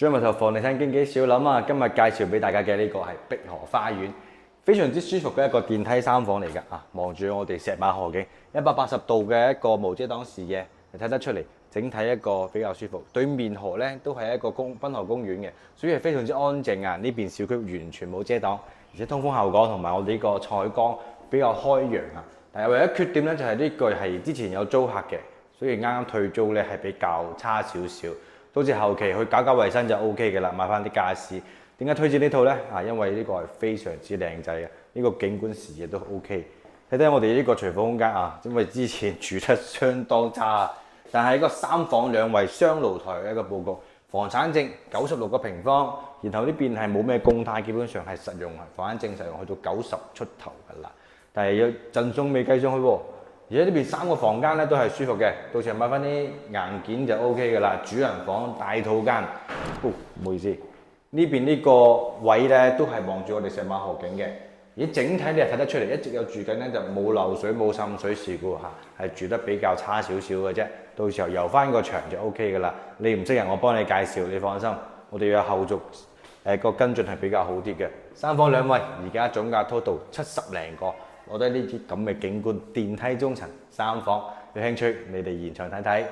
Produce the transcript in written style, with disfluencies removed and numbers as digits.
張文頭房地產經紀小林啊，今日介紹俾大家嘅呢個係碧荷花園，非常之舒服嘅一個電梯三房嚟㗎啊！望住我哋石馬河景，180度嘅一個無遮擋視野，你睇得出嚟，整體一個比較舒服。對面河呢都係一個濱河公園嘅，所以係非常之安靜啊！呢邊小區完全冇遮擋，而且通風效果同埋我哋呢個採光比較開揚啊！但係唯一缺點呢，就係呢句係之前有租客嘅，所以啱啱退租呢係比較差少少。到時後期去搞衞生就 O K 嘅啦，買翻啲傢俬。點解推薦呢套呢？因為呢個係非常之靚仔嘅，呢個景觀視野都 O K。睇睇我哋呢個廚房空間啊，因為之前住得相當差，但係一個3房2衛雙露台嘅一個佈局，房產證96個平方，然後呢邊係冇咩公貸，基本上係實用房產證實用去到90出頭㗎啦。但係要贈送未計上去喎。而且呢邊3個房間咧都係舒服嘅，到時候買翻啲硬件就 O K 嘅啦。主人房大套間，唔好意思，呢邊呢個位咧都係望住我哋石馬河景嘅。而整體你係睇得出嚟，一直有住緊咧就冇漏水冇滲水事故嚇，係住得比較差少少嘅啫。到時候油翻個牆就 O K 嘅啦。你唔識人，我幫你介紹，你放心，我哋有後續個跟進係比較好啲嘅。3房2衛，而家總價 total 70零個。我覺得呢啲咁嘅景觀，電梯中層3房，有興趣你哋現場睇睇。